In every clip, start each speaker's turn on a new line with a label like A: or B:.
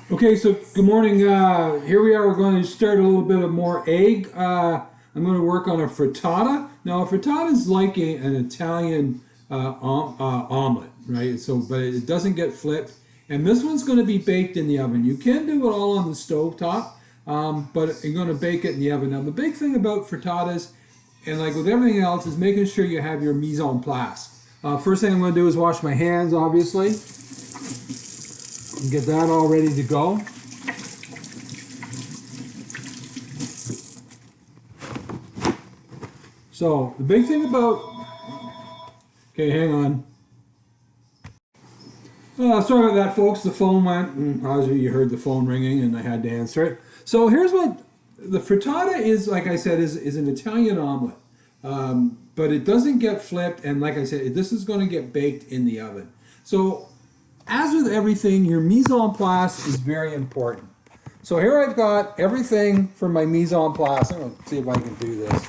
A: Okay, so good morning. Here we are. We're going to start a little bit of more egg. I'm going to work on a frittata. Now, a frittata is like an Italian omelet, right? So, but it doesn't get flipped. And this one's going to be baked in the oven. You can do it all on the stove top, but you're going to bake it in the oven. Now, the big thing about frittatas, and like with everything else, is making sure you have your mise en place. First thing I'm going to do is wash my hands, obviously, and get that all ready to go. So the big thing about, okay, hang on. Sorry about that, folks. The phone went, and obviously you heard the phone ringing, and I had to answer it. So here's what the frittata is. Like I said, is an Italian omelet, but it doesn't get flipped. And like I said, this is going to get baked in the oven. So as with everything, your mise en place is very important. So here I've got everything for my mise en place. I'm going to see if I can do this.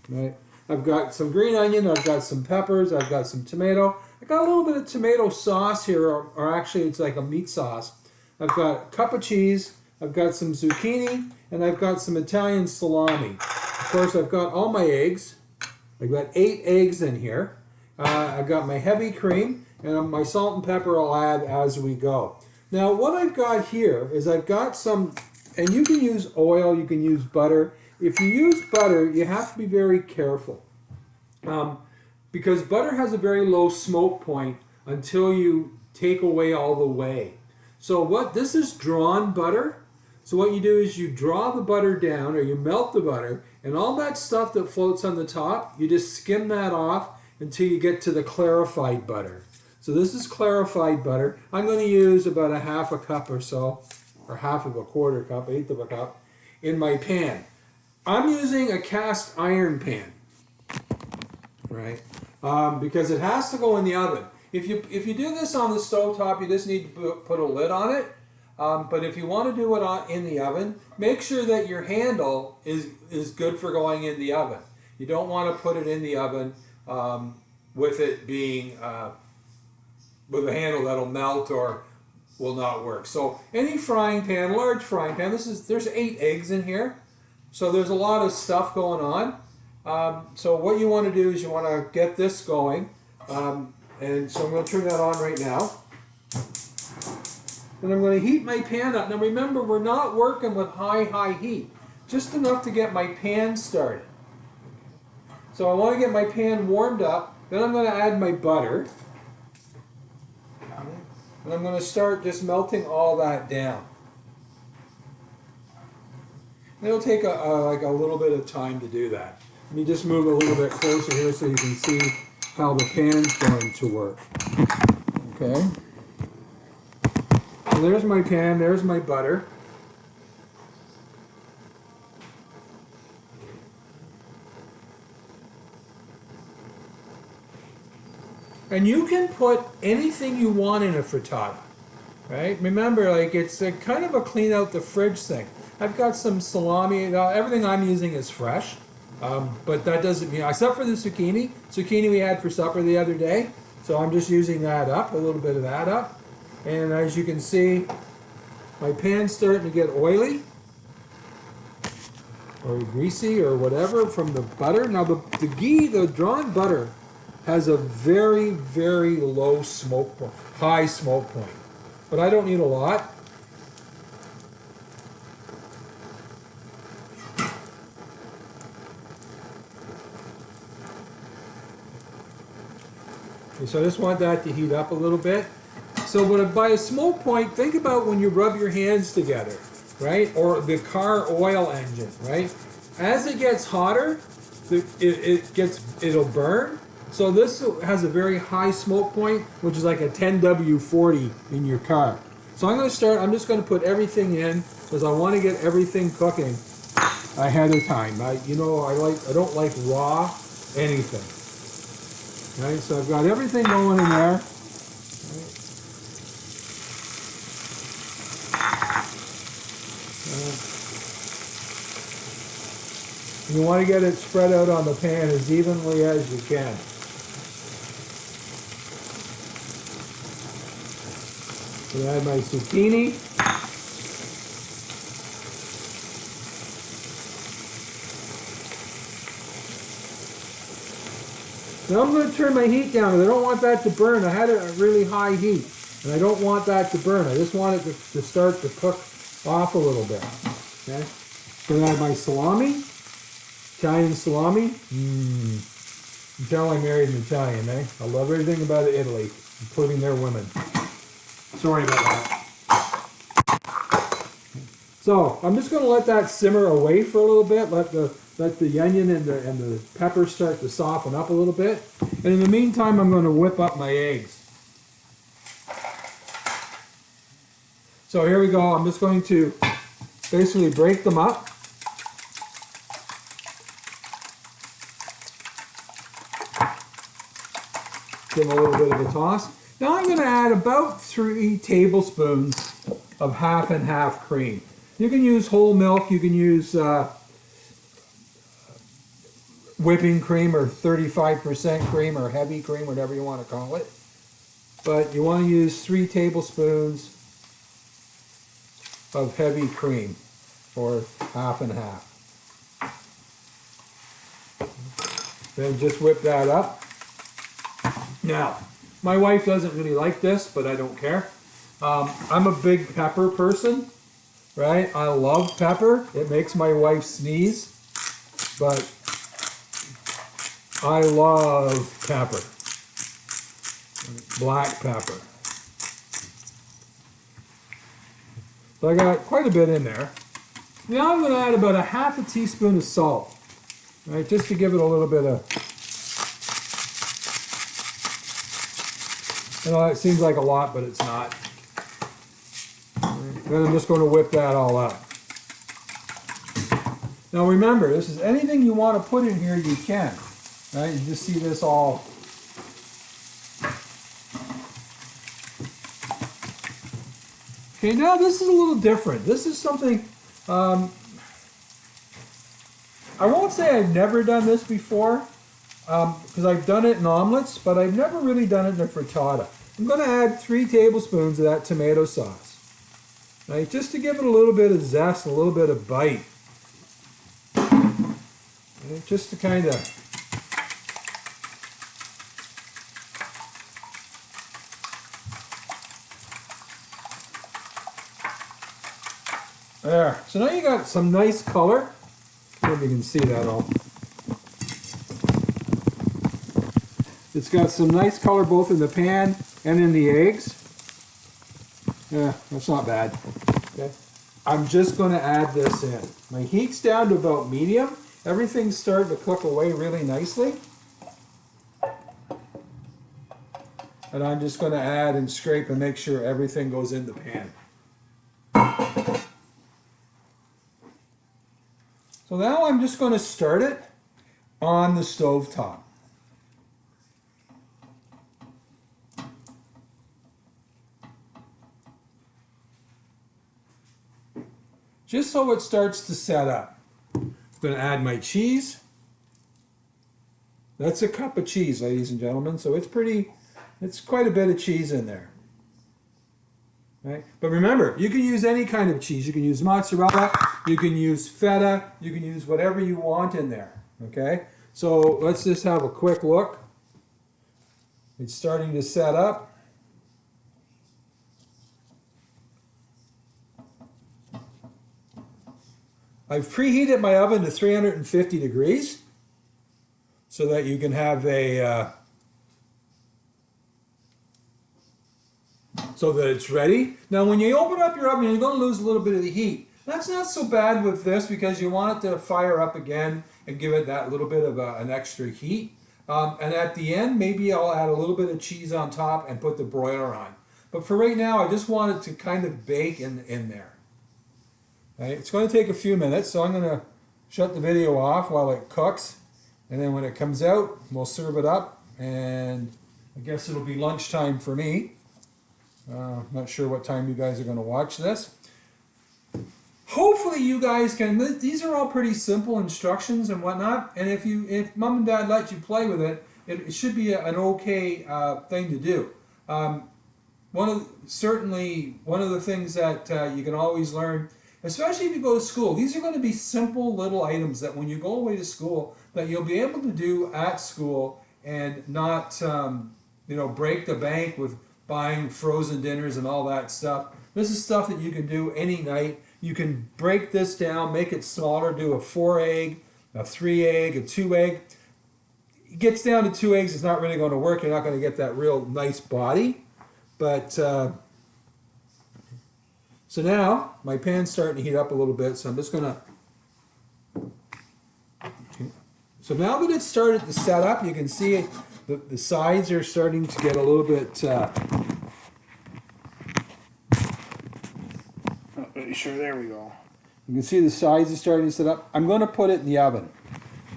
A: Right. I've got some green onion, I've got some peppers, I've got some tomato. I got a little bit of tomato sauce here, or actually it's like a meat sauce. I've got a cup of cheese, I've got some zucchini, and I've got some Italian salami. Of course, I've got all my eggs. I've got 8 eggs in here. I've got my heavy cream, and my salt and pepper I'll add as we go. Now, what I've got here is I've got some, and you can use oil, you can use butter. If you use butter, you have to be very careful because butter has a very low smoke point until you take away all the whey. So this is drawn butter. So what you do is you draw the butter down, or you melt the butter, and all that stuff that floats on the top, you just skim that off until you get to the clarified butter. So this is clarified butter. I'm going to use about a half a cup or so, or half of a quarter cup, eighth of a cup, in my pan. I'm using a cast iron pan, right? Because it has to go in the oven. If you do this on the stove top, you just need to put a lid on it. But if you want to do it in the oven, make sure that your handle is good for going in the oven. You don't want to put it in the oven with it being with a handle that'll melt or will not work. So any frying pan, large frying pan. There's 8 eggs in here. So there's a lot of stuff going on. So what you want to do is you want to get this going. And so I'm going to turn that on right now. And I'm going to heat my pan up. Now remember, we're not working with high heat. Just enough to get my pan started. So I want to get my pan warmed up. Then I'm going to add my butter. And I'm going to start just melting all that down. It'll take like a little bit of time to do that. Let me just move a little bit closer here so you can see how the pan's going to work. Okay. So there's my pan, there's my butter. And you can put anything you want in a frittata, right? Remember, like it's kind of a clean out the fridge thing. I've got some salami. Everything I'm using is fresh, but that doesn't mean, except for the zucchini. Zucchini we had for supper the other day, so I'm just using that up, a little bit of that up. And as you can see, my pan's starting to get oily or greasy or whatever from the butter. Now the ghee, the drawn butter, has a very, very low smoke point, high smoke point, but I don't need a lot. Okay, so I just want that to heat up a little bit. So by a smoke point, think about when you rub your hands together, right? Or the car oil engine, right? As it gets hotter, it'll burn. So this has a very high smoke point, which is like a 10W40 in your car. So I'm just going to put everything in because I want to get everything cooking ahead of time. I don't like raw anything. Right, so I've got everything going in there. You want to get it spread out on the pan as evenly as you can. I'm gonna add my zucchini. Now I'm going to turn my heat down because I don't want that to burn. I had it at really high heat, and I don't want that to burn. I just want it to start to cook off a little bit. Okay. I'm going to add my salami, Italian salami. You can tell I married an Italian, eh? I love everything about Italy, including their women. Sorry about that. So I'm just going to let that simmer away for a little bit. Let the onion and the pepper start to soften up a little bit. And in the meantime, I'm going to whip up my eggs. So here we go. I'm just going to basically break them up. Give them a little bit of a toss. Now I'm going to add about 3 tablespoons of half and half cream. You can use whole milk. You can use whipping cream or 35% cream or heavy cream, whatever you want to call it. But you want to use 3 tablespoons of heavy cream or half and half. Then just whip that up. Now, my wife doesn't really like this, but I don't care. I'm a big pepper person, right? I love pepper. It makes my wife sneeze, but I love pepper, black pepper. So I got quite a bit in there. Now I'm going to add about a half a teaspoon of salt, right, just to give it a little bit of, you know, it seems like a lot, but it's not. Then I'm just going to whip that all up. Now remember, this is anything you want to put in here, you can. Right? You just see this all. Okay, now this is a little different. This is something, I won't say I've never done this before, because I've done it in omelets, but I've never really done it in a frittata. I'm going to add 3 tablespoons of that tomato sauce, right? Just to give it a little bit of zest, a little bit of bite. Right? Just to kind of there. So now you got some nice color. I don't know if you can see that all. It's got some nice color both in the pan and in the eggs. Yeah, that's not bad. Okay. I'm just going to add this in. My heat's down to about medium. Everything's starting to cook away really nicely. And I'm just going to add and scrape and make sure everything goes in the pan. So now I'm just going to start it on the stove top. Just so it starts to set up. I'm going to add my cheese. That's a cup of cheese, ladies and gentlemen, so it's quite a bit of cheese in there. Right? But remember, you can use any kind of cheese. You can use mozzarella, you can use feta, you can use whatever you want in there. Okay? So let's just have a quick look. It's starting to set up. I've preheated my oven to 350 degrees so that you can have a so that it's ready. Now when you open up your oven, you're going to lose a little bit of the heat. That's not so bad with this because you want it to fire up again and give it that little bit of an extra heat. And at the end, maybe I'll add a little bit of cheese on top and put the broiler on. But for right now, I just want it to kind of bake in there. Right? It's going to take a few minutes, so I'm going to shut the video off while it cooks. And then when it comes out, we'll serve it up. And I guess it'll be lunchtime for me. Not sure what time you guys are going to watch this. Hopefully you guys can, these are all pretty simple instructions and whatnot, and if mom and dad let you play with it, it should be an okay thing to do. certainly one of the things that you can always learn, especially if you go to school. These are going to be simple little items that when you go away to school, that you'll be able to do at school and not, break the bank with buying frozen dinners and all that stuff. This is stuff that you can do any night. You can break this down, make it smaller, do a 4 egg, a 3 egg, a 2 egg. It gets down to 2 eggs, it's not really going to work. You're not going to get that real nice body. But so now my pan's starting to heat up a little bit, so I'm just going to. So now that it's started to set up, you can see the sides are starting to get a little bit. Not really sure. There we go. You can see the sides are starting to set up. I'm going to put it in the oven.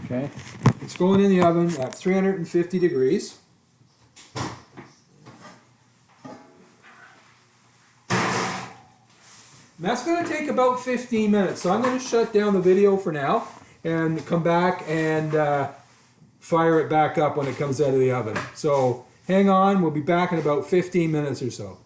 A: Okay, it's going in the oven at 350 degrees. And that's going to take about 15 minutes. So I'm going to shut down the video for now and come back and fire it back up when it comes out of the oven. So hang on, we'll be back in about 15 minutes or so.